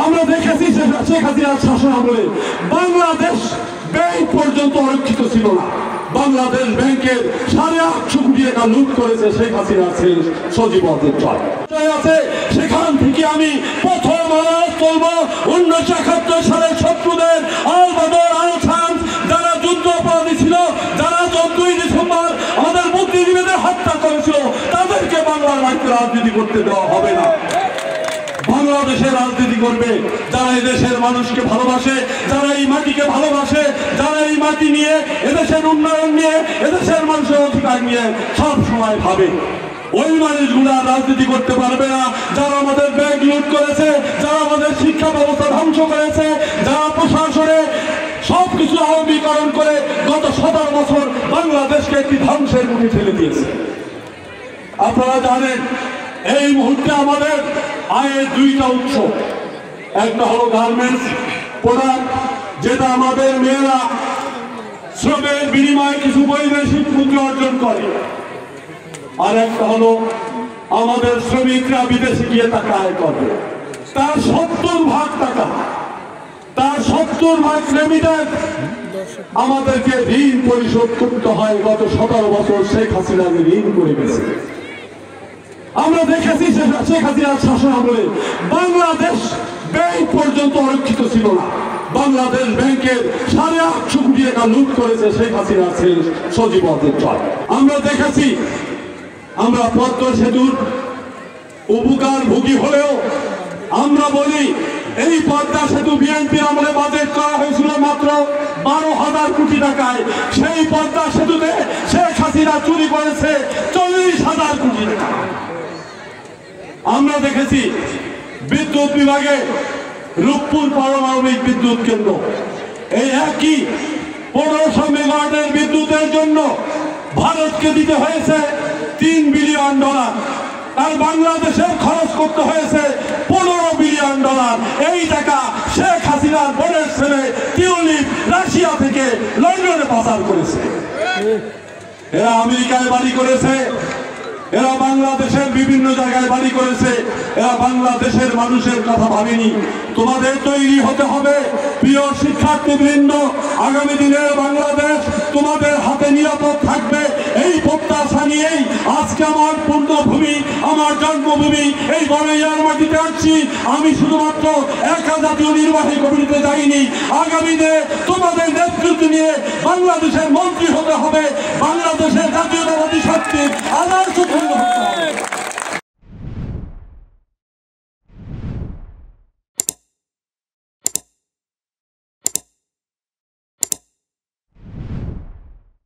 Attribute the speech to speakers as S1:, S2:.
S1: আমরা দেখেছি শেখ হাসিনার শাসন আমলে বাংলাদেশ ব্যাংক পর্যন্ত অরক্ষিত ছিল না। বাংলাদেশ ব্যাংকের 850 কোটি টাকা লুট করেছে শেখ হাসিনার ছেলে সজীব ওয়াজেদ আছে। সেখান থেকে আমি প্রথম আওয়াজ তুলব 1971 সালে শত্রুদের আল বদর আল শামস যারা যুদ্ধ অপরাধী ছিল, যারা 14ই ডিসেম্বর আমাদের বুদ্ধিজীবীদের হত্যা করেছিল, তাদেরকে বাংলার মাটিতে রাজনীতি করতে দেওয়া হবে না। বাংলাদেশের রাজনীতি করবে যারা এদেশের মানুষকে ভালোবাসে, যারা এই মাটিকে ভালোবাসে, যারা এই মাটি নিয়ে এদেশের উন্নয়ন নিয়ে এদেশের মানুষের অধিকার নিয়ে সব সময় ভাবে। ওই মানুষগুলা রাজনীতি করতে পারবে না যারা আমাদের ব্যাংক লুট করেছে, যারা আমাদের শিক্ষা ব্যবস্থা ধ্বংস করেছে, যারা প্রশাসনে সবকিছু আধুনিকরণ করে গত 17 বছর বাংলাদেশকে একটি ধ্বংসের মুখে ঠেলে দিয়েছে। আপনারা জানেন এই মুহূর্তে আমাদের আয়ের দুইটা উৎস, একটা হলো গার্মেন্টস প্রোডাক্ট, যেটা আমাদের মেয়েরা শ্রমের বিনিময়ে কিছু বৈদেশিক মুদ্রা অর্জন করে, আর একটা হলো আমাদের শ্রমিকরা বিদেশে গিয়ে টাকা আয় করবে। তার 70% টাকা, তার 70% রেমিটেন্স আমাদেরকে ঋণ পরিশোধ করতে হয়। গত 17 বছর শেখ হাসিনাকে ঋণ করে গেছে। আমরা দেখেছি শেখ হাসিনার শাসন আমলে বাংলাদেশ ব্যাংক পর্যন্ত অরক্ষিত ছিল না। বাংলাদেশ ব্যাংকের 850 কোটি টাকা লুট করেছে শেখ হাসিনার ছেলে সজীব ওয়াজেদ। আমরা দেখেছি, আমরা পদ্মা সেতুর উপকার ভোগী হলেও আমরা বলি এই পদ্মা সেতু বিএনপি আমলে বাজেট করা হয়েছিল মাত্র 12,000 কোটি টাকায়। সেই পদ্মা সেতুতে শেখ হাসিনা চুরি করেছে 40,000 কোটি টাকা। আমরা দেখেছি বিদ্যুৎ বিভাগে রূপপুর পারমাণবিক বিদ্যুৎ কেন্দ্র, এই একই 1500 মেগাওয়াটের বিদ্যুতের জন্য ভারতকে দিতে হয়েছে $3 বিলিয়ন, আর বাংলাদেশের খরচ করতে হয়েছে $15 বিলিয়ন। এই টাকা শেখ হাসিনার বোনের ছেলে টিউলিপ রাশিয়া থেকে লন্ডনে পাচার করেছে। এরা আমেরিকায় বাড়ি করেছে, এরা বাংলাদেশের বিভিন্ন জায়গায় বাড়ি করেছে, এরা বাংলাদেশের মানুষের কথা ভাবেনি। তোমাদের তৈরি হতে হবে প্রিয় শিক্ষার্থীবৃন্দ, আগামী দিনের বাংলাদেশ তোমাদের হাতে নিরাপদ থাকবে এই প্রত্যাশা নিয়েই আজকে আমার পূর্ণভূমি, আমার জন্মভূমি এই বড়াইয়ার মাটিতে আসছি। আমি শুধুমাত্র একা জাতীয় নির্বাহী কমিটিতে যাইনি, আগামী দিনে তোমাদের নেতৃত্ব নিয়ে বাংলাদেশের মন্ত্রী হতে হবে, বাংলাদেশের জাতীয়তাবাদী শক্তির আদর্শ